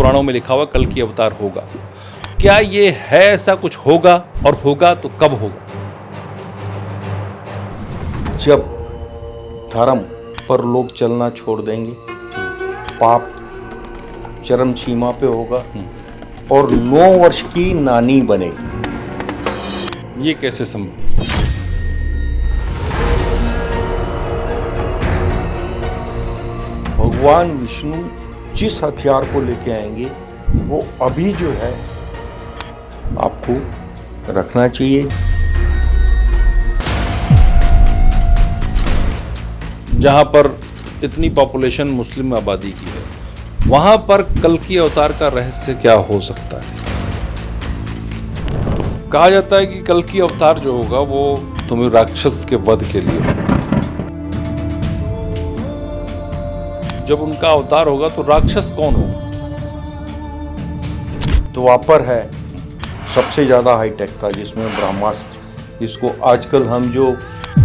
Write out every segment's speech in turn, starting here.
पुराणों में लिखा हुआ कल की अवतार होगा। क्या ये है ऐसा कुछ होगा, और होगा तो कब होगा? जब धर्म पर लोग चलना छोड़ देंगे, पाप चरम सीमा पे होगा और 9 वर्ष की नानी बनेगी। ये कैसे संभव? भगवान विष्णु जिस हथियार को लेके आएंगे वो अभी जो है आपको रखना चाहिए। जहां पर इतनी पॉपुलेशन मुस्लिम आबादी की है, वहां पर कल की अवतार का रहस्य क्या हो सकता है? कहा जाता है कि कल की अवतार जो होगा वो तुम्हें राक्षस के वध के लिए होगा। जब उनका अवतार होगा तो राक्षस कौन होगा? द्वापर है सबसे ज्यादा हाईटेक था, जिसमें ब्रह्मास्त्र, जिसको आजकल हम जो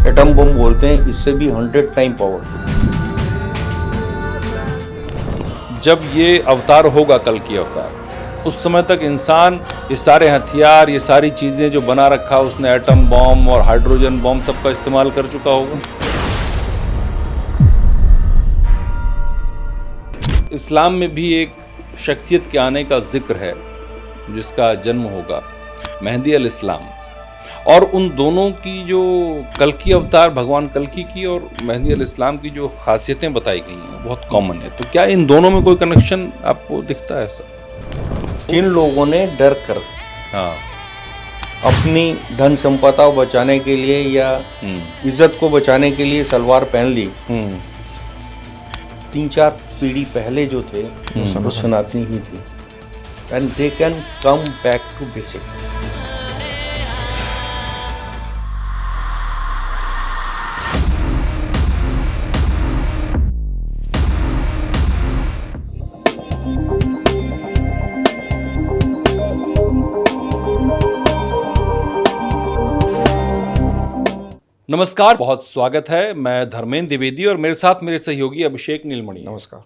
एटम बम बोलते हैं, इससे भी 100 टाइम पावरफुल। जब ये अवतार होगा कल की अवतार, उस समय तक इंसान ये सारे हथियार, ये सारी चीजें जो बना रखा, उसने एटम बम और हाइड्रोजन बम सबका इस्तेमाल कर चुका होगा। इस्लाम में भी एक शख्सियत के आने का जिक्र है जिसका जन्म होगा, मेहदी अल इस्लाम। और उन दोनों की जो कल की अवतार भगवान कल्कि की और मेहदी अल इस्लाम की जो खासियतें बताई गई हैं बहुत कॉमन है। तो क्या इन दोनों में कोई कनेक्शन आपको दिखता है ऐसा? इन लोगों ने डर कर अपनी धन संपदा को बचाने के लिए या इज्जत को बचाने के लिए सलवार पहन ली। 3-4 पीढ़ी पहले जो थे वो सनातनी ही थी। And they can come back to basic. नमस्कार, बहुत स्वागत है। मैं धर्मेंद्र द्विवेदी और मेरे साथ मेरे सहयोगी अभिषेक नीलमणि। नमस्कार।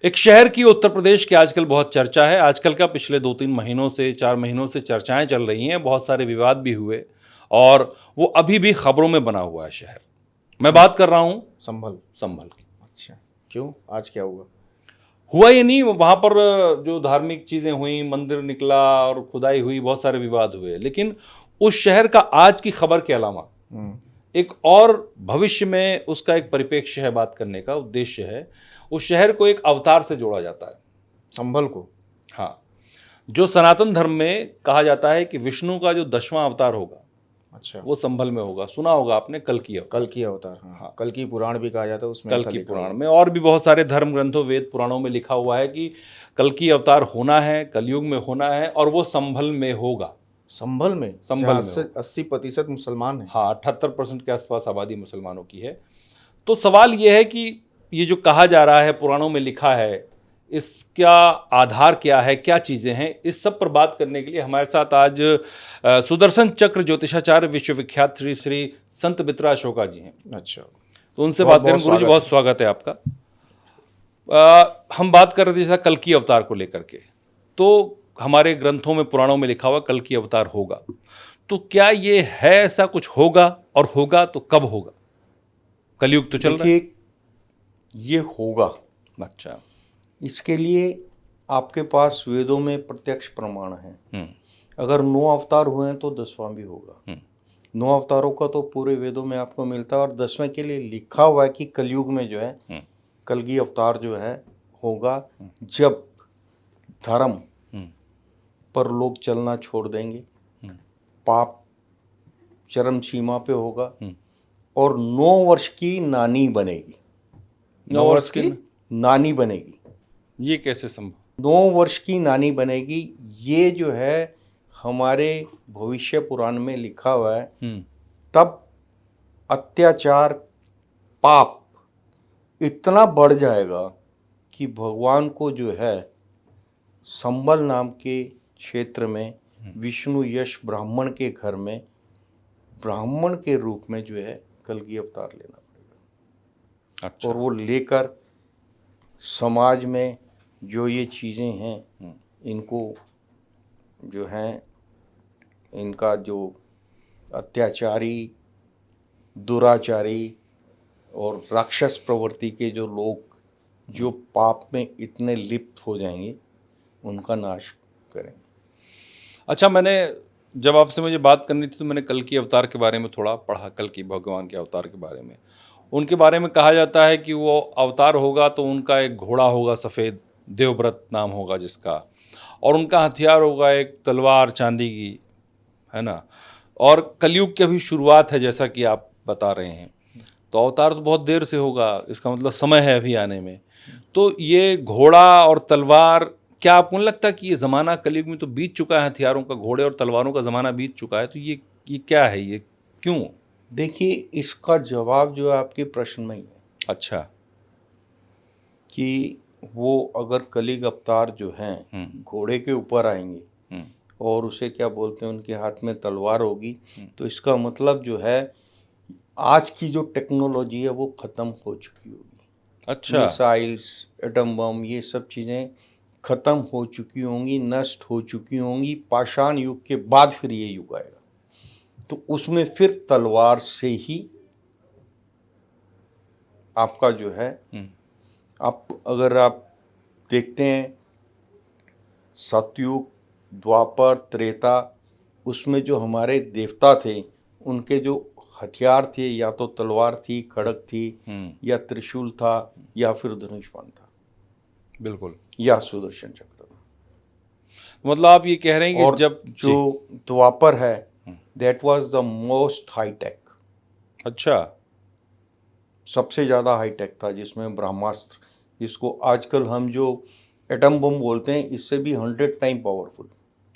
एक शहर की उत्तर प्रदेश की आजकल बहुत चर्चा है। आजकल का पिछले 2-3 महीनों से 4 महीनों से चर्चाएं चल रही हैं, बहुत सारे विवाद भी हुए और वो अभी भी खबरों में बना हुआ है शहर। मैं बात कर रहा हूँ संभल की। अच्छा, क्यों? आज क्या हुआ ये नहीं, वहाँ पर जो धार्मिक चीज़ें हुई, मंदिर निकला और खुदाई हुई, बहुत सारे विवाद हुए, लेकिन उस शहर का आज की खबर के अलावा एक और भविष्य में उसका एक परिप्रेक्ष्य है, बात करने का उद्देश्य है। उस शहर को एक अवतार से जोड़ा जाता है, संभल को। हाँ, जो सनातन धर्म में कहा जाता है कि विष्णु का जो 10वां अवतार होगा, अच्छा, वो संभल में होगा। सुना होगा आपने कल की अवतार। हाँ, कल की पुराण भी कहा जाता है उसमें। कल की पुराण में और भी बहुत सारे धर्म ग्रंथों, वेद पुराणों में लिखा हुआ है कि कल की अवतार होना है, कलयुग में होना है और वो संभल में होगा। संभल में 80% मुसलमान है। हाँ, 78% के आसपास आबादी मुसलमानों की है। तो सवाल ये है कि ये जो कहा जा रहा है, पुराणों में लिखा है, इसका आधार क्या है, क्या चीज़ें हैं? इस सब पर बात करने के लिए हमारे साथ आज सुदर्शन चक्र ज्योतिषाचार्य विश्वविख्यात श्री श्री संत बित्रा अशोका जी हैं। अच्छा, तो उनसे बात करें। गुरु जी, बहुत स्वागत है आपका। हम बात कर रहे थे कल की अवतार को लेकर के। तो हमारे ग्रंथों में, पुराणों में लिखा हुआ कल की अवतार होगा, तो क्या ये है ऐसा कुछ होगा, और होगा तो कब होगा? कलयुग तो चल रहा है। ये होगा। अच्छा, इसके लिए आपके पास वेदों में प्रत्यक्ष प्रमाण है। अगर 9 अवतार हुए हैं तो 10वां भी होगा। 9 अवतारों का तो पूरे वेदों में आपको मिलता है और 10वें के लिए लिखा हुआ है कि कलयुग में जो है कलगी अवतार जो है होगा, जब धर्म पर लोग चलना छोड़ देंगे, पाप चरम सीमा पे होगा और 9 वर्ष की नानी बनेगी। 9 वर्ष की नानी बनेगी। ये कैसे संभव? 9 वर्ष की नानी बनेगी, ये जो है हमारे भविष्य पुराण में लिखा हुआ है। तब अत्याचार, पाप इतना बढ़ जाएगा कि भगवान को जो है संबल नाम के क्षेत्र में विष्णु यश ब्राह्मण के घर में ब्राह्मण के रूप में जो है कलगी अवतार लेना पड़ेगा। अच्छा। और वो लेकर समाज में जो ये चीज़ें हैं इनको जो हैं, इनका जो अत्याचारी, दुराचारी और राक्षस प्रवृत्ति के जो लोग जो पाप में इतने लिप्त हो जाएंगे, उनका नाश करेंगे। अच्छा, मैंने जब आपसे मुझे बात करनी थी तो मैंने कल की अवतार के बारे में थोड़ा पढ़ा, कल की भगवान के अवतार के बारे में। उनके बारे में कहा जाता है कि वो अवतार होगा तो उनका एक घोड़ा होगा सफ़ेद, देवव्रत नाम होगा जिसका, और उनका हथियार होगा एक तलवार चांदी की, है ना। और कलयुग की अभी शुरुआत है जैसा कि आप बता रहे हैं, तो अवतार तो बहुत देर से होगा, इसका मतलब समय है अभी आने में। तो ये घोड़ा और तलवार, क्या आपको नहीं लगता कि ये ज़माना कलयुग में तो बीत चुका है, हथियारों का, घोड़े और तलवारों का ज़माना बीत चुका है, तो ये क्या है, ये क्यों? देखिए, इसका जवाब जो है आपके प्रश्न में ही है। अच्छा। कि वो अगर कलिग अवतार जो हैं घोड़े के ऊपर आएंगे और उसे क्या बोलते हैं, उनके हाथ में तलवार होगी, तो इसका मतलब जो है आज की जो टेक्नोलॉजी है वो ख़त्म हो चुकी होगी। अच्छा। मिसाइल्स, एटम बम, ये सब चीज़ें ख़त्म हो चुकी होंगी, नष्ट हो चुकी होंगी। पाषाण युग के बाद फिर ये युग आएगा, तो उसमें फिर तलवार से ही आपका जो है, अगर आप देखते हैं सतयुग, द्वापर, त्रेता, उसमें जो हमारे देवता थे उनके जो हथियार थे, या तो तलवार थी, खड़ग थी, या त्रिशूल था, या फिर धनुष बाण था, बिल्कुल, या सुदर्शन चक्र था। मतलब आप ये कह रहे हैं कि और जब जो द्वापर है, that was the most high tech. अच्छा। सबसे ज़्यादा हाईटेक था, जिसमें ब्रह्मास्त्र, जिसको आजकल हम जो एटम बम बोलते हैं, इससे भी 100 टाइम पावरफुल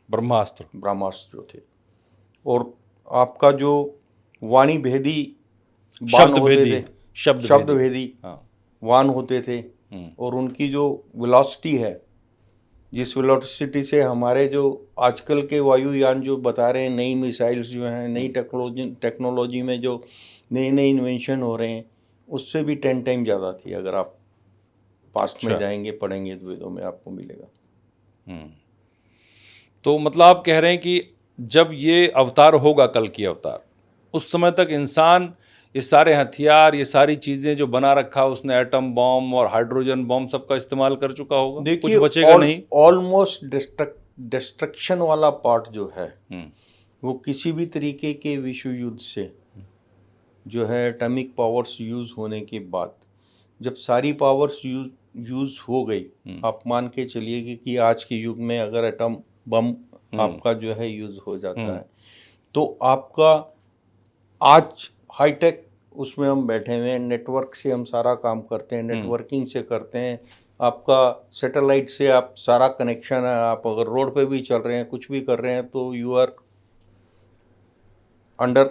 ब्रह्मास्त्र जो थे। और आपका जो वाणी भेदी बाण होते थे, शब्द भेदी वाण होते थे, और उनकी जो वेलोसिटी है, जिस वेलोसिटी से हमारे जो आजकल के वायुयान जो बता रहे हैं, नई मिसाइल्स जो हैं, नई टेक्नोलॉजी में जो नए नए इन्वेंशन हो रहे हैं, उससे भी 10 टाइम ज़्यादा थी। अगर आप पास्ट में जाएंगे, पढ़ेंगे तो वेदों में आपको मिलेगा। तो मतलब आप कह रहे हैं कि जब ये अवतार होगा, कल की अवतार, उस समय तक इंसान ये सारे हथियार, ये सारी चीज़ें जो बना रखा, उसने एटम बम और हाइड्रोजन बम सबका इस्तेमाल कर चुका होगा, कुछ बचेगा नहीं। ऑलमोस्ट डिस्ट्रक्शन वाला पार्ट जो है, वो किसी भी तरीके के विश्व युद्ध से जो है, एटॉमिक पावर्स यूज़ होने के बाद, जब सारी पावर्स यूज़ हो गई, आप मान के चलिए कि आज के युग में अगर एटम बम आपका जो है यूज़ हो जाता है, तो आपका आज हाईटेक उसमें हम बैठे हुए हैं, नेटवर्क से हम सारा काम करते हैं, नेटवर्किंग से करते हैं, आपका सैटेलाइट से आप सारा कनेक्शन है, आप अगर रोड पे भी चल रहे हैं, कुछ भी कर रहे हैं, तो you are under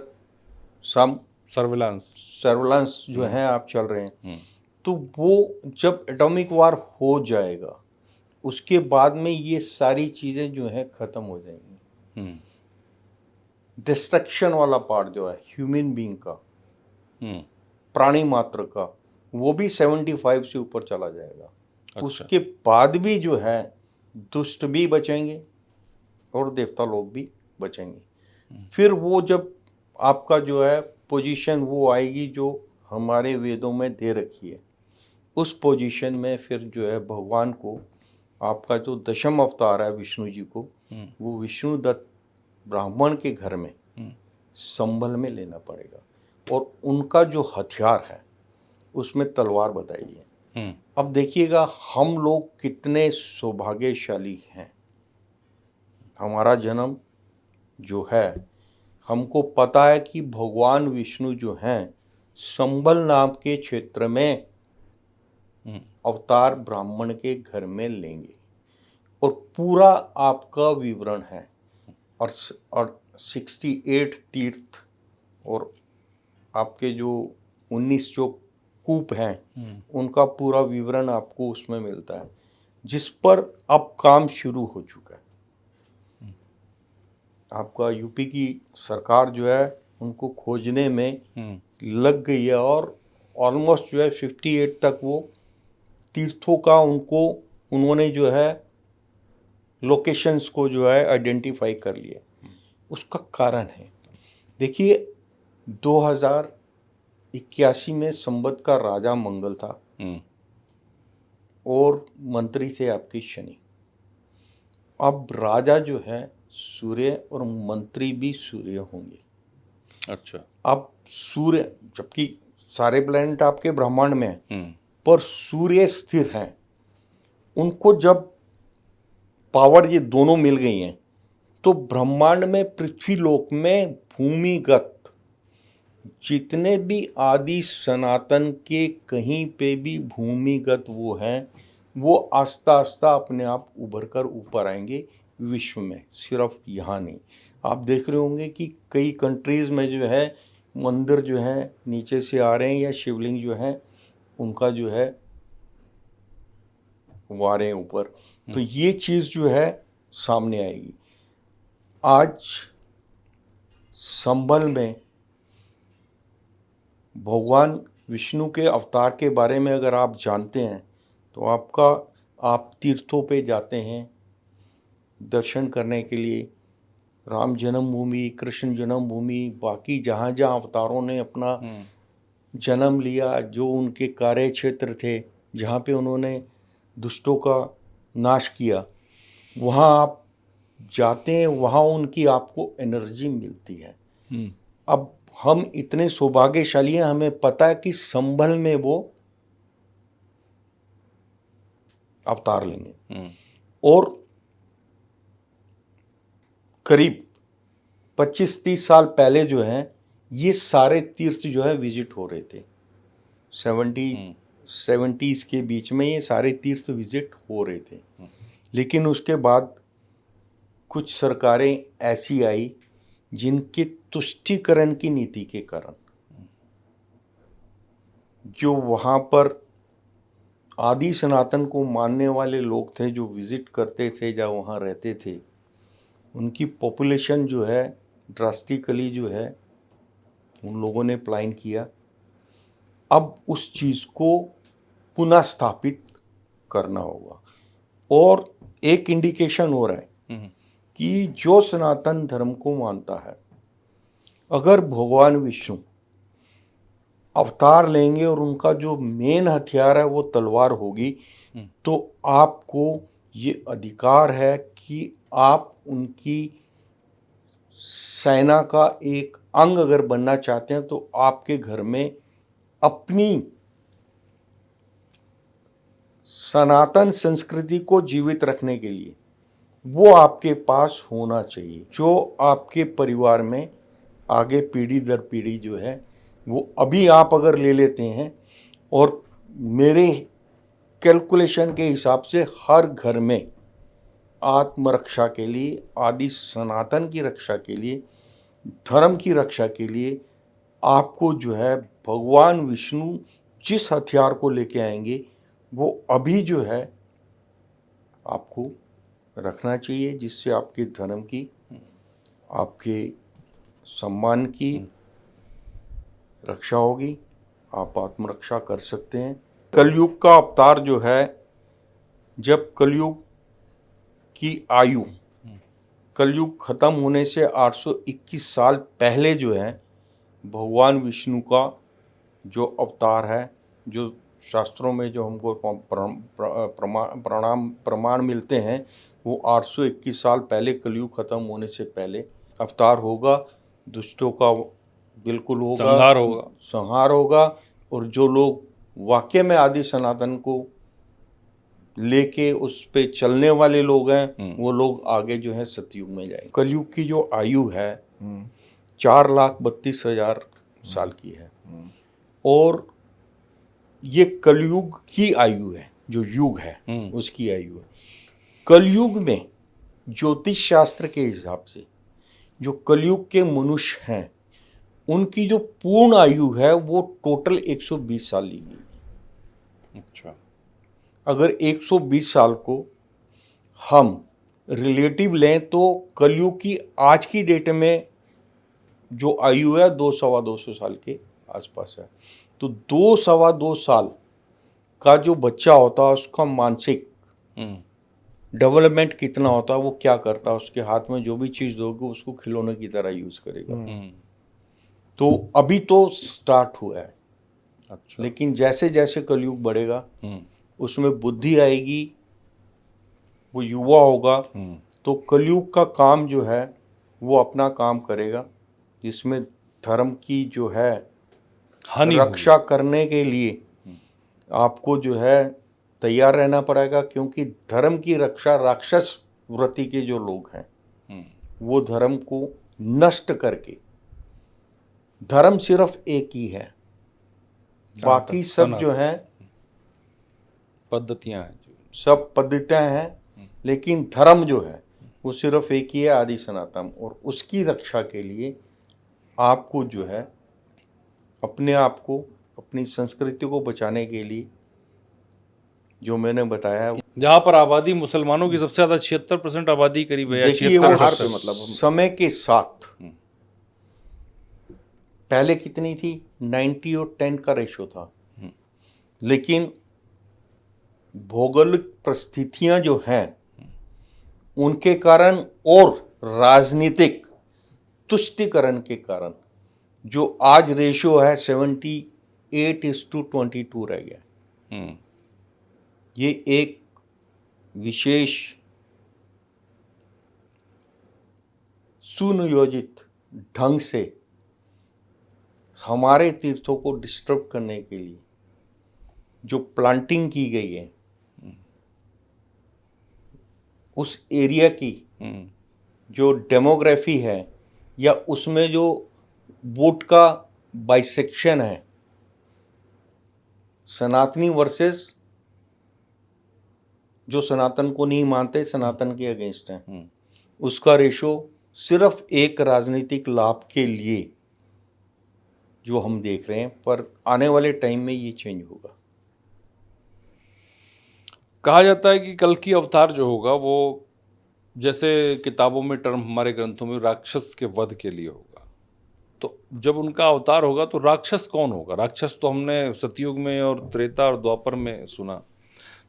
some surveillance जो है, आप चल रहे हैं। तो वो जब एटॉमिक वार हो जाएगा, उसके बाद में ये सारी चीज़ें जो हैं ख़त्म हो जाएंगी। डिस्ट्रक्शन वाला पार्ट जो है ह्यूमन बीइंग का, प्राणी मात्र का, वो भी 75 से ऊपर चला जाएगा। अच्छा। उसके बाद भी जो है दुष्ट भी बचेंगे और देवता लोग भी बचेंगे। फिर वो जब आपका जो है पोजीशन वो आएगी जो हमारे वेदों में दे रखी है, उस पोजीशन में फिर जो है भगवान को, आपका जो दशम अवतार है विष्णु जी को, वो विष्णु दत्त ब्राह्मण के घर में संभल में लेना पड़ेगा। और उनका जो हथियार है उसमें तलवार बताई है। अब देखिएगा हम लोग कितने सौभाग्यशाली हैं। हमारा जन्म जो है, हमको पता है कि भगवान विष्णु जो हैं संबल नाम के क्षेत्र में अवतार ब्राह्मण के घर में लेंगे, और पूरा आपका विवरण है, और 68 तीर्थ और आपके जो 19 जो कूप हैं, उनका पूरा विवरण आपको उसमें मिलता है, जिस पर अब काम शुरू हो चुका है। आपका यूपी की सरकार जो है उनको खोजने में लग गई है, और ऑलमोस्ट जो है 58 तक वो तीर्थों का उनको उन्होंने जो है लोकेशंस को जो है आइडेंटिफाई कर लिया। उसका कारण है, देखिए 2081 में संवत का राजा मंगल था और मंत्री थे आपके शनि। अब राजा जो है सूर्य और मंत्री भी सूर्य होंगे। अच्छा। अब सूर्य, जबकि सारे प्लैनेट आपके ब्रह्मांड में हैं, पर सूर्य स्थिर हैं, उनको जब पावर ये दोनों मिल गई हैं तो ब्रह्मांड में, पृथ्वी लोक में भूमिगत जितने भी आदि सनातन के कहीं पे भी भूमिगत वो हैं, वो आस्ता आस्ता अपने आप उभर कर ऊपर आएंगे विश्व में, सिर्फ यहाँ नहीं। आप देख रहे होंगे कि कई कंट्रीज़ में जो है मंदिर जो है नीचे से आ रहे हैं, या शिवलिंग जो है उनका जो है वो आ रहे हैं ऊपर। तो ये चीज़ जो है सामने आएगी। आज संभल में भगवान विष्णु के अवतार के बारे में अगर आप जानते हैं तो आप तीर्थों पे जाते हैं दर्शन करने के लिए, राम जन्मभूमि, कृष्ण जन्मभूमि, बाकी जहाँ जहाँ अवतारों ने अपना जन्म लिया, जो उनके कार्य क्षेत्र थे, जहाँ पे उन्होंने दुष्टों का नाश किया, वहाँ आप जाते हैं, वहाँ उनकी आपको एनर्जी मिलती है। अब हम इतने सौभाग्यशाली हैं, हमें पता है कि संभल में वो अवतार लेंगे और करीब 25-30 साल पहले जो है ये सारे तीर्थ जो है विजिट हो रहे थे। 70s के बीच में ये सारे तीर्थ विजिट हो रहे थे। लेकिन उसके बाद कुछ सरकारें ऐसी आई जिनके तुष्टीकरण की नीति के कारण जो वहाँ पर आदि सनातन को मानने वाले लोग थे, जो विजिट करते थे, जहाँ वहाँ रहते थे, उनकी पॉपुलेशन जो है ड्रास्टिकली जो है उन लोगों ने प्लान किया। अब उस चीज़ को पुनः स्थापित करना होगा। और एक इंडिकेशन हो रहा है कि जो सनातन धर्म को मानता है, अगर भगवान विष्णु अवतार लेंगे और उनका जो मेन हथियार है वो तलवार होगी, तो आपको ये अधिकार है कि आप उनकी सेना का एक अंग अगर बनना चाहते हैं तो आपके घर में अपनी सनातन संस्कृति को जीवित रखने के लिए वो आपके पास होना चाहिए, जो आपके परिवार में आगे पीढ़ी दर पीढ़ी जो है वो अभी आप अगर ले लेते हैं। और मेरे कैलकुलेशन के हिसाब से हर घर में आत्मरक्षा के लिए, आदि सनातन की रक्षा के लिए, धर्म की रक्षा के लिए आपको जो है भगवान विष्णु जिस हथियार को लेके आएंगे वो अभी जो है आपको रखना चाहिए, जिससे आपके धर्म की, आपके सम्मान की रक्षा होगी, आप आत्मरक्षा कर सकते हैं। कलयुग का अवतार जो है, जब कलयुग की आयु, कलयुग खत्म होने से 821 साल पहले जो है भगवान विष्णु का जो अवतार है, जो शास्त्रों में जो हमको प्रमाण मिलते हैं, वो 821 साल पहले कलयुग खत्म होने से पहले अवतार होगा। दुष्टों का बिल्कुल होगा, संहार होगा। और जो लोग वाकई में आदि सनातन को लेके उस पे चलने वाले लोग हैं, वो लोग आगे जो है सतयुग में जाएंगे। कलयुग की जो आयु है 4,32,000 साल की है। और ये कलयुग की आयु है, जो युग है उसकी आयु है। कलयुग में ज्योतिष शास्त्र के हिसाब से जो कलयुग के मनुष्य हैं, उनकी जो पूर्ण आयु है वो टोटल 120 साल ली गई है। अच्छा, अगर 120 साल को हम रिलेटिव लें तो कलयुग की आज की डेट में जो आयु है 200-250 साल के आसपास है। तो 2-2.25 साल का जो बच्चा होता है उसका मानसिक डेवलपमेंट कितना होता है, वो क्या करता है, उसके हाथ में जो भी चीज़ दोगे उसको खिलौने की तरह यूज करेगा। तो अभी तो स्टार्ट हुआ है। अच्छा। लेकिन जैसे जैसे कलयुग बढ़ेगा उसमें बुद्धि आएगी, वो युवा होगा, तो कलयुग का काम जो है वो अपना काम करेगा, जिसमें धर्म की जो है हानि रक्षा करने के लिए आपको जो है तैयार रहना पड़ेगा, क्योंकि धर्म की रक्षा राक्षस वृत्ति के जो लोग हैं वो धर्म को नष्ट करके, धर्म सिर्फ एक ही है, बाकी सब जो है पद्धतियां हैं, सब पद्धतियां हैं, लेकिन धर्म जो है वो सिर्फ एक ही है, आदि सनातन। और उसकी रक्षा के लिए आपको जो है अपने आप को, अपनी संस्कृति को बचाने के लिए जो मैंने बताया है, जहाँ पर आबादी मुसलमानों की सबसे ज्यादा 76% आबादी करीब है, देखिए वो 76% मतलब समय के साथ पहले कितनी थी, 90 और 10 का रेशो था, लेकिन भौगोलिक परिस्थितियां जो हैं उनके कारण और राजनीतिक तुष्टीकरण के कारण जो आज रेशो है 78:22 रह गया। ये एक विशेष सुनियोजित ढंग से हमारे तीर्थों को डिस्टर्ब करने के लिए जो प्लांटिंग की गई है, उस एरिया की जो डेमोग्राफी है या उसमें जो वोट का बाइसेक्शन है, सनातनी वर्सेस जो सनातन को नहीं मानते, सनातन के अगेंस्ट हैं, उसका रेशो सिर्फ एक राजनीतिक लाभ के लिए जो हम देख रहे हैं, पर आने वाले टाइम में ये चेंज होगा। कहा जाता है कि कल की अवतार जो होगा वो जैसे किताबों में टर्म, हमारे ग्रंथों में राक्षस के वध के लिए होगा। तो जब उनका अवतार होगा तो राक्षस कौन होगा? राक्षस तो हमने सतयुग में और त्रेता और द्वापर में सुना,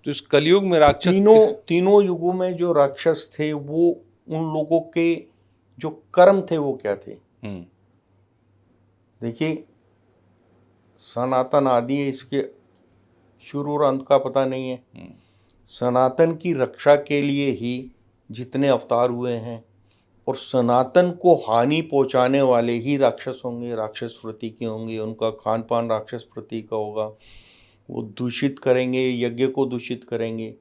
तो इस कलयुग में राक्षस तीनों युगों में जो राक्षस थे वो उन लोगों के जो कर्म थे वो क्या थे। देखिए, सनातन आदि है, इसके शुरू और अंत का पता नहीं है। सनातन की रक्षा के लिए ही जितने अवतार हुए हैं, और सनातन को हानि पहुंचाने वाले ही राक्षस होंगे, राक्षस वृत्ति के होंगे, उनका खान पान राक्षस वृत्ति का होगा, वो दूषित करेंगे, यज्ञ को दूषित करेंगे,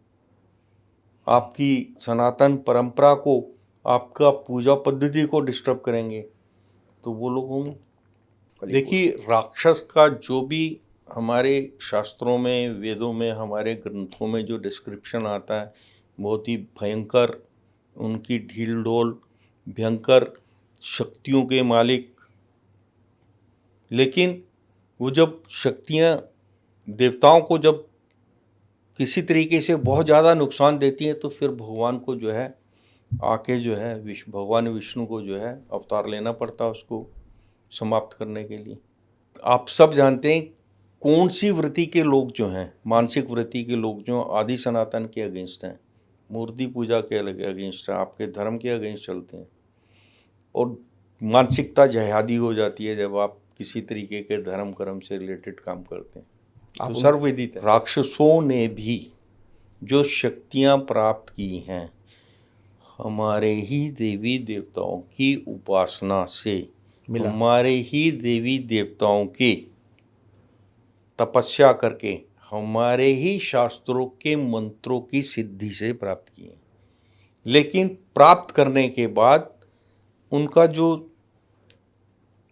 आपकी सनातन परंपरा को, आपका पूजा पद्धति को डिस्टर्ब करेंगे, तो वो लोग होंगे। देखिए, राक्षस का जो भी हमारे शास्त्रों में, वेदों में, हमारे ग्रंथों में जो डिस्क्रिप्शन आता है, बहुत ही भयंकर, उनकी ढील ढोल, भयंकर शक्तियों के मालिक। लेकिन वो जब शक्तियाँ देवताओं को जब किसी तरीके से बहुत ज़्यादा नुकसान देती हैं, तो फिर भगवान को जो है आके जो है भगवान विष्णु को जो है अवतार लेना पड़ता है उसको समाप्त करने के लिए। आप सब जानते हैं कौन सी वृत्ति के लोग जो हैं, मानसिक वृत्ति के लोग जो आदि सनातन के अगेंस्ट हैं, मूर्ति पूजा के अगेंस्ट हैं, आपके धर्म के अगेंस्ट चलते हैं, और मानसिकता जहादी हो जाती है जब आप किसी तरीके के धर्म कर्म से रिलेटेड काम करते हैं। तो सर्वविदित है, राक्षसों ने भी जो शक्तियां प्राप्त की हैं हमारे ही देवी देवताओं की उपासना से, हमारे ही देवी देवताओं की तपस्या करके, हमारे ही शास्त्रों के मंत्रों की सिद्धि से प्राप्त किए। लेकिन प्राप्त करने के बाद उनका जो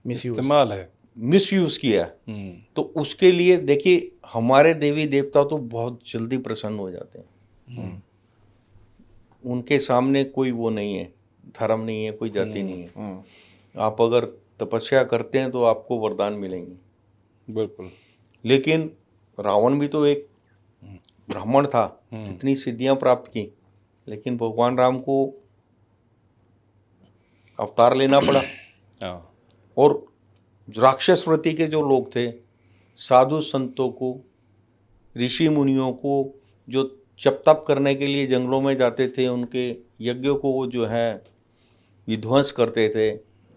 इस्तेमाल है, मिसयूज किया, तो उसके लिए देखिए हमारे देवी देवता तो बहुत जल्दी प्रसन्न हो जाते हैं। उनके सामने कोई वो नहीं है, धर्म नहीं है, कोई जाति नहीं है। आप अगर तपस्या करते हैं तो आपको वरदान मिलेंगे। बिल्कुल। लेकिन रावण भी तो एक ब्राह्मण था, कितनी सिद्धियां प्राप्त की, लेकिन भगवान राम को अवतार लेना पड़ा। और राक्षस वृत्ति के जो लोग थे, साधु संतों को, ऋषि मुनियों को जो जप तप करने के लिए जंगलों में जाते थे, उनके यज्ञों को वो जो है विध्वंस करते थे,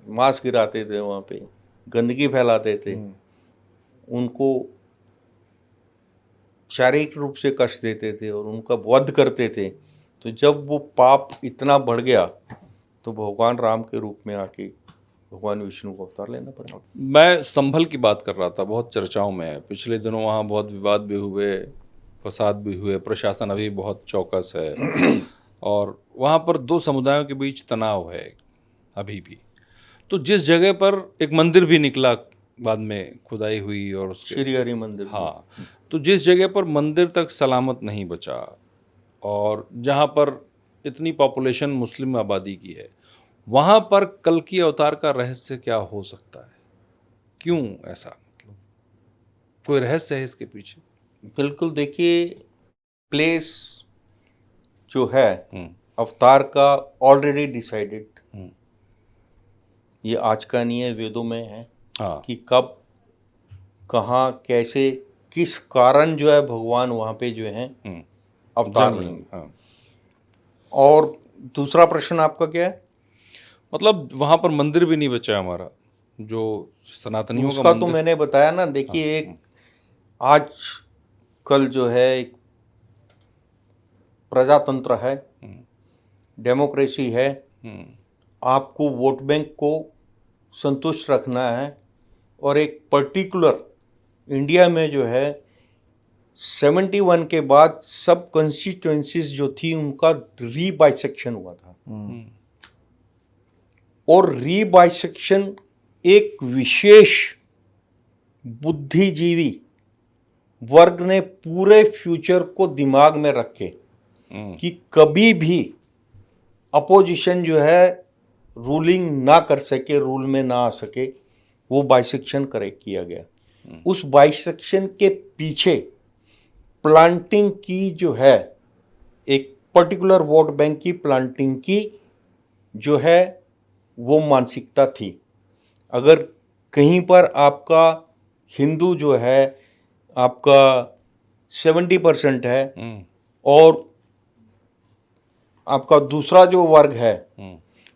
मांस गिराते थे, वहाँ पे गंदगी फैलाते थे, उनको शारीरिक रूप से कष्ट देते थे और उनका वध करते थे। तो जब वो पाप इतना बढ़ गया तो भगवान राम के रूप में आके भगवान विष्णु को अवतार लेना पड़ा। मैं संभल की बात कर रहा था, बहुत चर्चाओं में है। पिछले दिनों वहाँ बहुत विवाद भी हुए, फसाद भी हुए, प्रशासन अभी बहुत चौकस है और वहाँ पर दो समुदायों के बीच तनाव है अभी भी। तो जिस जगह पर एक मंदिर भी निकला, बाद में खुदाई हुई और उसके श्री हरि मंदिर, हाँ, तो जिस जगह पर मंदिर तक सलामत नहीं बचा और जहाँ पर इतनी पॉपुलेशन मुस्लिम आबादी की है, वहाँ पर कल्कि अवतार का रहस्य क्या हो सकता है? क्यों ऐसा? मतलब कोई रहस्य है इसके पीछे? बिल्कुल, देखिए प्लेस जो है अवतार का ऑलरेडी डिसाइडेड, ये आज का नहीं है, वेदों में है। हाँ। कि कब, कहाँ, कैसे, किस कारण जो है भगवान वहाँ पे जो है अवतार लेंगे। हाँ। और दूसरा प्रश्न आपका क्या है? मतलब वहाँ पर मंदिर भी नहीं बचा हमारा, जो सनातनियों का उसका तो मंदिर। मैंने बताया ना। देखिए, एक आज कल जो है एक प्रजातंत्र है, डेमोक्रेसी है, आपको वोट बैंक को संतुष्ट रखना है और एक पर्टिकुलर इंडिया में जो है 71 के बाद सब कॉन्स्टिट्यूएंसीज जो थी उनका रीबाइसेक्शन हुआ था। और रीबाइसेक्शन एक विशेष बुद्धिजीवी वर्ग ने पूरे फ्यूचर को दिमाग में रखे कि कभी भी अपोजिशन जो है रूलिंग ना कर सके, रूल में ना आ सके, वो बाइसेक्शन किया गया। उस बाइसेक्शन के पीछे प्लांटिंग की जो है, एक पर्टिकुलर वोट बैंक की प्लांटिंग की जो है वो मानसिकता थी। अगर कहीं पर आपका हिंदू जो है आपका 70% है और आपका दूसरा जो वर्ग है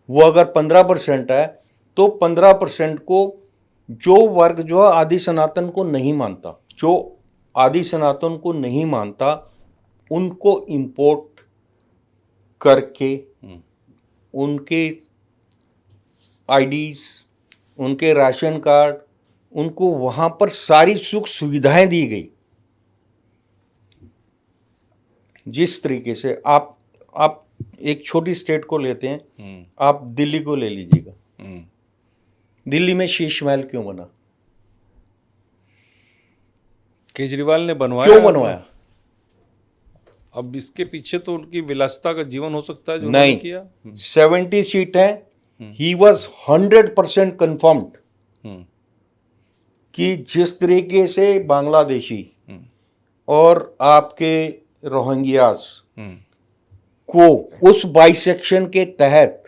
वो अगर 15% है, तो 15% को जो वर्ग जो आदि सनातन को नहीं मानता, जो आदि सनातन को नहीं मानता, उनको इंपोर्ट करके उनके आईडीज, उनके राशन कार्ड, उनको वहाँ पर सारी सुख सुविधाएं दी गई। जिस तरीके से आप एक छोटी स्टेट को लेते हैं, आप दिल्ली को ले लीजिएगा। दिल्ली में शीश महल क्यों बना? केजरीवाल ने बनवाया। क्यों बनवाया? अब इसके पीछे तो उनकी विलासिता का जीवन हो सकता है जो नहीं किया। 70 सीट है। ही वॉज 100% कन्फर्म्ड कि जिस तरीके से बांग्लादेशी और आपके रोहिंग्यास को उस बाइसेक्शन के तहत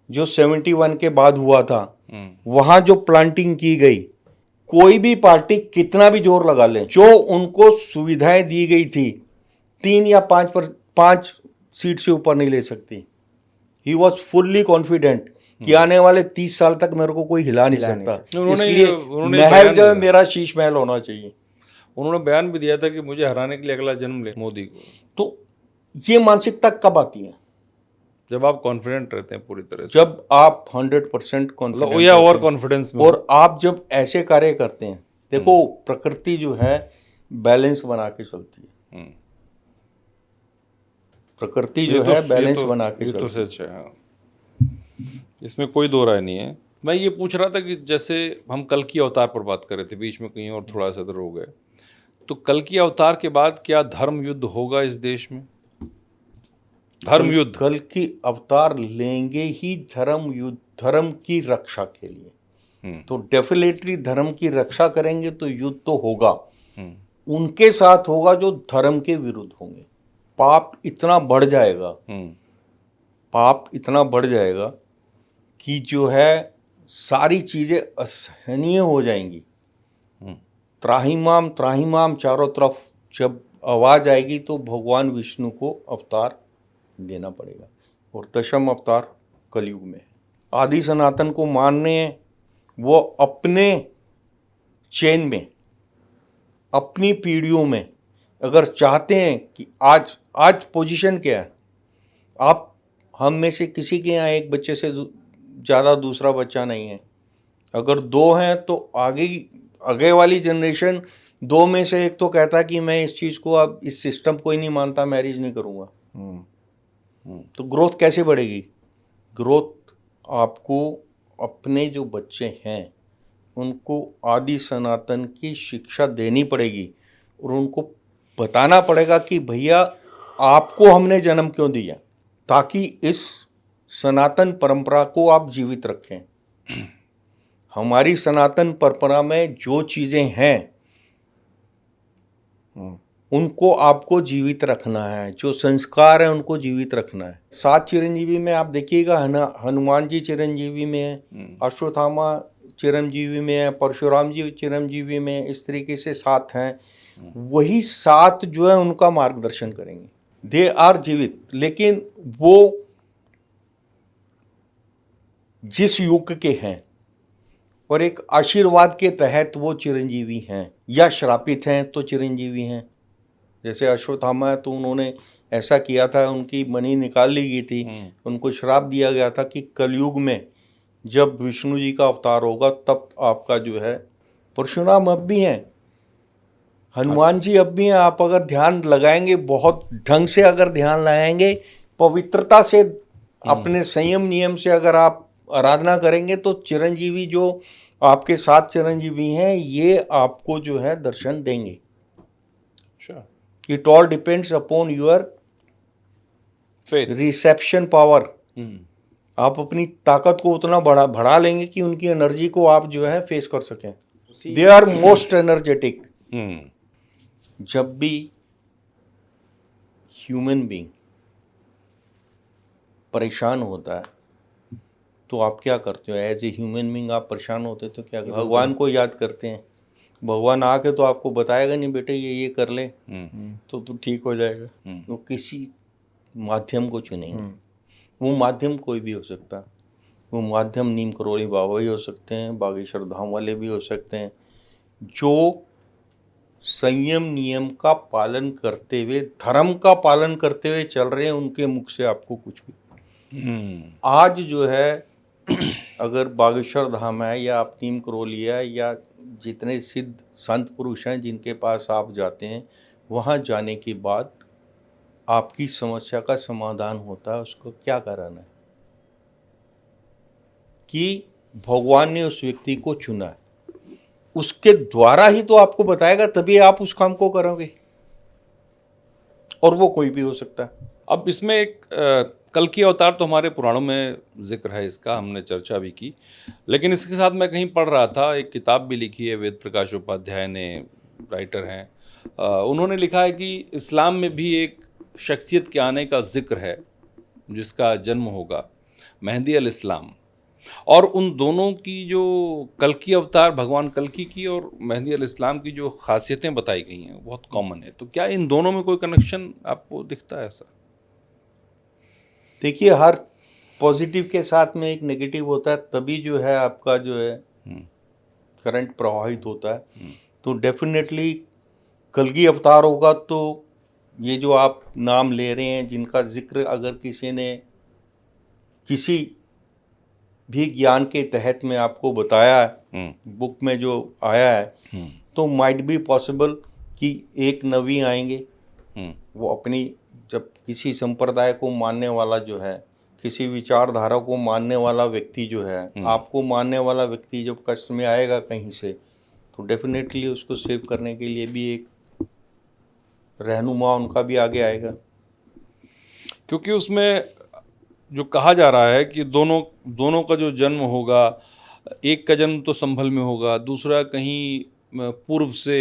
जो 71 के बाद हुआ था, वहां जो प्लांटिंग की गई, कोई भी पार्टी कितना भी जोर लगा ले, जो उनको सुविधाएं दी गई थी 3 या 5 सीट से ऊपर नहीं ले सकती। ही वॉज फुल्ली कॉन्फिडेंट कि आने वाले 30 साल तक मेरे को कोई हिला नहीं सकता, इसलिए महल जो है मेरा शीश महल होना चाहिए। उन्होंने बयान भी दिया था कि मुझे हराने के लिए अगला जन्म ले मोदी को। तो ये मानसिकता कब आती है? जब आप कॉन्फिडेंट रहते हैं पूरी तरह से, जब आप 100% कॉन्फिडेंट या ओवर कॉन्फिडेंस में, और आप जब ऐसे कार्य करते हैं। देखो, प्रकृति जो है बैलेंस बना के चलती है। प्रकृति जो है बैलेंस बना के चलती है। तो सच है, हाँ, इसमें कोई दो राय नहीं है। मैं ये पूछ रहा था कि जैसे हम कल्कि अवतार पर बात कर रहे थे, बीच में कहीं और थोड़ा सा इधर हो गए, तो कल्कि अवतार के बाद क्या धर्म युद्ध होगा इस देश में? धर्म युद्ध, कल्कि अवतार लेंगे ही धर्म युद्ध, धर्म की रक्षा के लिए। तो डेफिनेटली धर्म की रक्षा करेंगे तो युद्ध तो होगा, उनके साथ होगा जो धर्म के विरुद्ध होंगे। पाप इतना बढ़ जाएगा, पाप इतना बढ़ जाएगा कि जो है सारी चीजें असहनीय हो जाएंगी। त्राहिमाम त्राहिमाम चारों तरफ जब आवाज़ आएगी तो भगवान विष्णु को अवतार लेना पड़ेगा। और दशम अवतार कलयुग में है। आदि सनातन को मानने हैं, वो अपने चेन में, अपनी पीढ़ियों में अगर चाहते हैं कि आज पोजीशन क्या है, आप हम में से किसी के यहाँ एक बच्चे से ज़्यादा दूसरा बच्चा नहीं है। अगर दो हैं तो आगे वाली जनरेशन दो में से एक तो कहता है कि मैं इस चीज़ को, अब इस सिस्टम को ही नहीं मानता, मैरिज नहीं करूँगा। तो ग्रोथ कैसे बढ़ेगी? ग्रोथ आपको अपने जो बच्चे हैं उनको आदि सनातन की शिक्षा देनी पड़ेगी और उनको बताना पड़ेगा कि भैया आपको हमने जन्म क्यों दिया, ताकि इस सनातन परंपरा को आप जीवित रखें। हमारी सनातन परंपरा में जो चीज़ें हैं उनको आपको जीवित रखना है, जो संस्कार है उनको जीवित रखना है। 7 चिरंजीवी में आप देखिएगा, हनुमान जी चिरंजीवी में है, अश्वत्थामा चिरंजीवी में है, परशुराम जी चिरंजीवी में, इस तरीके से 7 हैं। वही 7 जो है उनका मार्गदर्शन करेंगे। दे आर जीवित, लेकिन वो जिस युग के हैं और एक आशीर्वाद के तहत वो चिरंजीवी हैं, या श्रापित हैं तो चिरंजीवी हैं। जैसे अश्वत्थामा है तो उन्होंने ऐसा किया था, उनकी मणि निकाल ली गई थी, उनको श्राप दिया गया था कि कलयुग में जब विष्णु जी का अवतार होगा तब आपका जो है, परशुराम अब भी हैं, हनुमान जी अब भी हैं। आप अगर ध्यान लगाएंगे, बहुत ढंग से अगर ध्यान लगाएंगे, पवित्रता से, अपने संयम नियम से अगर आप आराधना करेंगे तो चिरंजीवी जो आपके 7 चिरंजीवी हैं ये आपको जो है दर्शन देंगे। It all depends upon your reception power. आप अपनी ताकत को उतना बढ़ा लेंगे कि उनकी एनर्जी को आप जो है फेस कर सकें। They are most energetic. जब भी ह्यूमन बीइंग परेशान होता है तो आप क्या करते हो? एज ए ह्यूमन बीइंग आप परेशान होते तो क्या करते? भगवान को याद करते हैं। भगवान आके तो आपको बताएगा नहीं बेटे ये कर ले तो ठीक हो जाएगा। वो किसी माध्यम को चुनेंगे। वो माध्यम कोई भी हो सकता है। वो माध्यम नीम करोली बाबा भी हो सकते हैं, बागेश्वर धाम वाले भी हो सकते हैं, जो संयम नियम का पालन करते हुए, धर्म का पालन करते हुए चल रहे हैं। उनके मुख से आपको कुछ भी आज जो है अगर बागेश्वर धाम है या आप नीम करोली है या जितने सिद्ध संत पुरुष हैं जिनके पास आप जाते हैं, वहाँ जाने के बाद आपकी समस्या का समाधान होता है। उसका क्या कारण है? कि भगवान ने उस व्यक्ति को चुना है, उसके द्वारा ही तो आपको बताएगा, तभी आप उस काम को करोगे। और वो कोई भी हो सकता है। अब इसमें एक कल की अवतार तो हमारे पुराणों में जिक्र है, इसका हमने चर्चा भी की, लेकिन इसके साथ मैं कहीं पढ़ रहा था, एक किताब भी लिखी है वेद प्रकाश उपाध्याय ने, राइटर हैं, उन्होंने लिखा है कि इस्लाम में भी एक शख्सियत के आने का जिक्र है जिसका जन्म होगा, मेहदी अल इस्लाम। और उन दोनों की जो कल की अवतार भगवान कल्कि की और मेहदी अल इस्लाम की जो खासियतें बताई गई हैं बहुत कॉमन है। तो क्या इन दोनों में कोई कनेक्शन आपको दिखता है ऐसा? देखिए, हर पॉजिटिव के साथ में एक नेगेटिव होता है, तभी जो है आपका जो है करंट प्रवाहित होता है। तो डेफिनेटली कल्कि अवतार होगा तो ये जो आप नाम ले रहे हैं, जिनका जिक्र अगर किसी ने किसी भी ज्ञान के तहत में आपको बताया है, बुक में जो आया है, तो माइट बी पॉसिबल कि एक नबी आएंगे, वो अपनी, जब किसी संप्रदाय को मानने वाला जो है, किसी विचारधारा को मानने वाला व्यक्ति जो है, आपको मानने वाला व्यक्ति जब कष्ट में आएगा कहीं से, तो डेफिनेटली उसको सेव करने के लिए भी एक रहनुमा उनका भी आगे आएगा। क्योंकि उसमें जो कहा जा रहा है कि दोनों का जो जन्म होगा, एक का जन्म तो संभल में होगा, दूसरा कहीं पूर्व से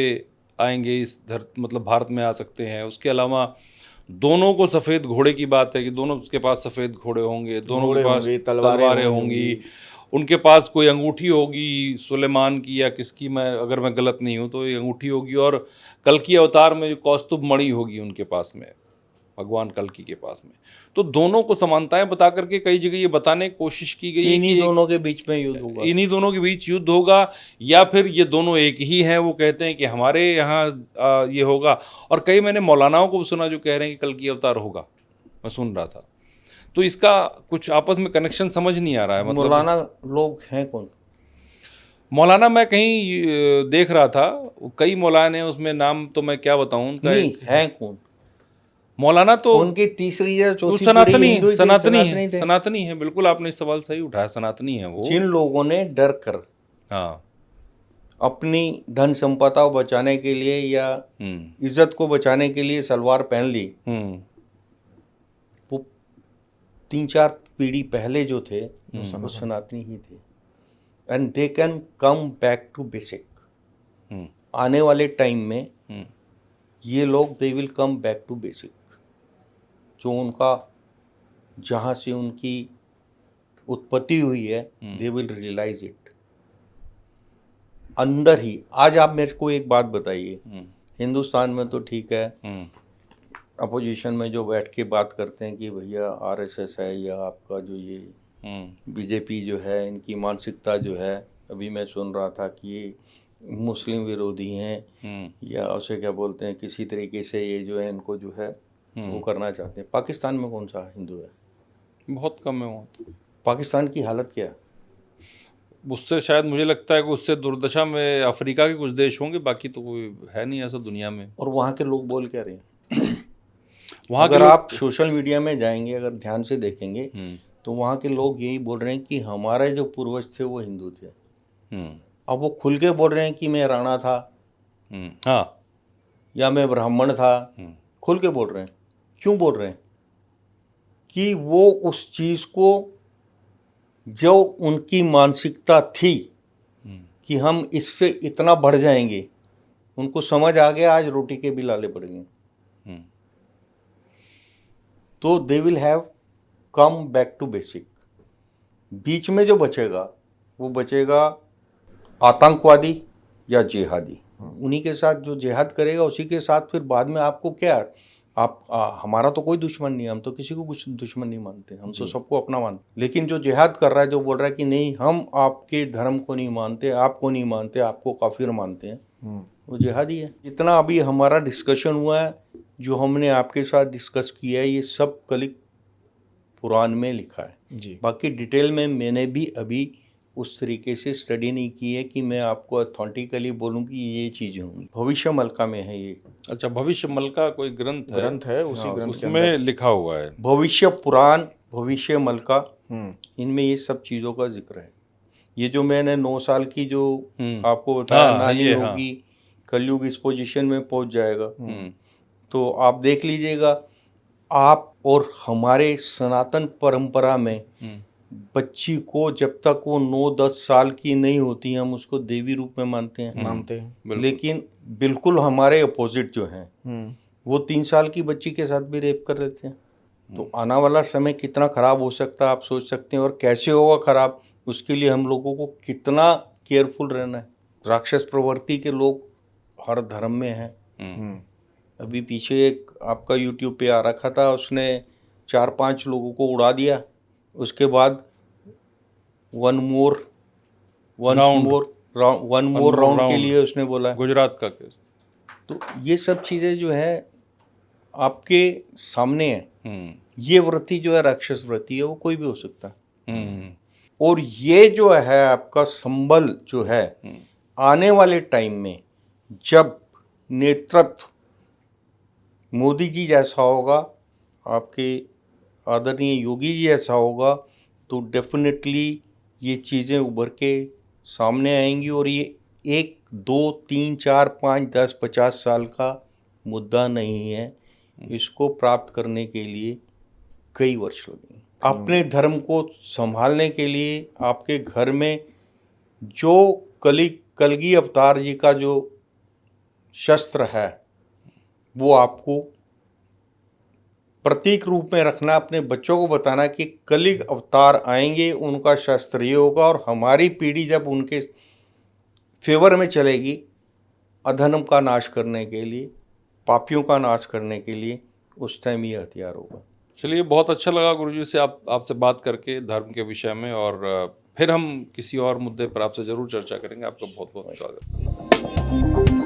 आएंगे, इस मतलब भारत में आ सकते हैं। उसके अलावा दोनों को सफ़ेद घोड़े की बात है कि दोनों के पास सफ़ेद घोड़े होंगे, दोनों के पास तलवारें होंगी, उनके पास कोई अंगूठी होगी सुलेमान की या किसकी, अगर मैं गलत नहीं हूँ तो ये अंगूठी होगी, और कल्कि अवतार में जो कौस्तुभ मणि होगी उनके पास में, भगवान कल्कि के पास में। तो दोनों को समानताएं बता करके कई जगह ये बताने की कोशिश की गई इन्हीं दोनों के बीच में युद्ध होगा, इन्हीं दोनों के बीच युद्ध होगा, या फिर ये दोनों एक ही हैं। वो कहते हैं कि हमारे यहाँ ये होगा, और कई मैंने मौलानाओं को सुना जो कह रहे हैं कि कल्कि अवतार होगा, मैं सुन रहा था। तो इसका कुछ आपस में कनेक्शन समझ नहीं आ रहा है। मतलब मौलाना लोग हैं कौन? मौलाना मैं कहीं देख रहा था, कई मौलाना हैं, उसमें नाम तो मैं क्या बताऊं उनका। नहीं है कौन मौलाना तो उनकी तीसरी या चौथी सनातनी पीढ़ी हिंदू ही थे, सनातनी थे। सनातनी है, बिल्कुल आपने इस सवाल सही उठाया, सनातनी है वो। जिन लोगों ने डर कर हाँ अपनी धन संपदा को बचाने के लिए या इज्जत को बचाने के लिए सलवार पहन ली, वो 3-4 पीढ़ी पहले जो थे वो सनातनी ही थे। And they can come back to basic. आने वाले टाइम में ये लोग they will come back to basic, जो उनका जहाँ से उनकी उत्पत्ति हुई है, दे विल रियलाइज इट अंदर ही। आज आप मेरे को एक बात बताइए, हिंदुस्तान में तो ठीक है, अपोजिशन में जो बैठ के बात करते हैं कि भैया आरएसएस है या आपका जो ये बीजेपी जो है, इनकी मानसिकता जो है, अभी मैं सुन रहा था कि ये मुस्लिम विरोधी हैं या उसे क्या बोलते हैं, किसी तरीके से ये जो है इनको जो है वो करना चाहते हैं। पाकिस्तान में कौन सा हिंदू है? बहुत कम है वहाँ तो। पाकिस्तान की हालत क्या है? उससे शायद मुझे लगता है कि उससे दुर्दशा में अफ्रीका के कुछ देश होंगे, बाकी तो कोई है नहीं ऐसा दुनिया में। और वहाँ के लोग बोल क्या रहे हैं? वहाँ अगर आप सोशल मीडिया में जाएंगे, अगर ध्यान से देखेंगे तो वहाँ के लोग यही बोल रहे हैं कि हमारे जो पूर्वज थे वो हिंदू थे। अब वो खुल के बोल रहे हैं कि मैं राणा था, हाँ, या मैं ब्राह्मण था, खुल के बोल रहे हैं। क्यों बोल रहे हैं? कि वो उस चीज़ को, जो उनकी मानसिकता थी कि हम इससे इतना बढ़ जाएंगे, उनको समझ आ गया आज रोटी के भी लाले पड़ गए। तो they will have come back to basic. बीच में जो बचेगा वो बचेगा आतंकवादी या जिहादी। उन्हीं के साथ जो जिहाद करेगा उसी के साथ फिर बाद में आपको क्या, आप हमारा तो कोई दुश्मन नहीं है, हम तो किसी को कुछ दुश्मन नहीं मानते, हम तो सबको अपना मानते। लेकिन जो जिहाद कर रहा है, जो बोल रहा है कि नहीं हम आपके धर्म को नहीं मानते, आपको नहीं मानते, आपको काफिर मानते हैं, वो जिहादी है। जितना अभी हमारा डिस्कशन हुआ है, जो हमने आपके साथ डिस्कस किया है, ये सब कलिक कुरान में लिखा है जी। बाकी डिटेल में मैंने भी अभी उस तरीके से स्टडी नहीं की है कि मैं आपको अथॉन्टिकली बोलूँ कि ये चीज़ें होंगी। भविष्य मलका में है ये। अच्छा, भविष्य मलका कोई ग्रंथ है उसी हाँ, ग्रंथ उसमें लिखा हुआ है भविष्य पुराण, भविष्य मलका, इनमें ये सब चीज़ों का जिक्र है। ये जो मैंने 9 साल की जो आपको बताया, नानी होगी, कलयुग इस पोजीशन में पहुंच जाएगा, तो आप देख लीजिएगा। आप और हमारे सनातन परंपरा में बच्ची को जब तक वो 9-10 साल की नहीं होती, हम उसको देवी रूप में मानते हैं। लेकिन बिल्कुल हमारे अपोजिट जो हैं, वो 3 साल की बच्ची के साथ भी रेप कर लेते हैं। तो आने वाला समय कितना खराब हो सकता है आप सोच सकते हैं, और कैसे होगा खराब, उसके लिए हम लोगों को कितना केयरफुल रहना है। राक्षस प्रवृत्ति के लोग हर धर्म में हैं। अभी पीछे एक आपका यूट्यूब पे आ रखा था, उसने 4-5 लोगों को उड़ा दिया, उसके बाद वन मोर राउंड के लिए उसने बोला, गुजरात का केस। तो ये सब चीज़ें जो है आपके सामने है। ये वृत्ति जो है राक्षस वृत्ति है, वो कोई भी हो सकता है। और ये जो है आपका संबल जो है, आने वाले टाइम में जब नेतृत्व मोदी जी जैसा होगा, आपके आदरणीय योगी जी जैसा होगा, तो डेफिनेटली ये चीज़ें उभर के सामने आएंगी। और ये 1, 2, 3, 4, 5, 10, 50 साल का मुद्दा नहीं है। इसको प्राप्त करने के लिए कई वर्ष लगेंगे। अपने धर्म को संभालने के लिए आपके घर में जो कलगी अवतार जी का जो शस्त्र है, वो आपको प्रतीक रूप में रखना, अपने बच्चों को बताना कि कलिग अवतार आएंगे, उनका शास्त्र ये होगा और हमारी पीढ़ी जब उनके फेवर में चलेगी, अधर्म का नाश करने के लिए, पापियों का नाश करने के लिए, उस टाइम ये हथियार होगा। चलिए, बहुत अच्छा लगा गुरुजी से आपसे बात करके धर्म के विषय में, और फिर हम किसी और मुद्दे पर आपसे ज़रूर चर्चा करेंगे। आपका बहुत बहुत स्वागत।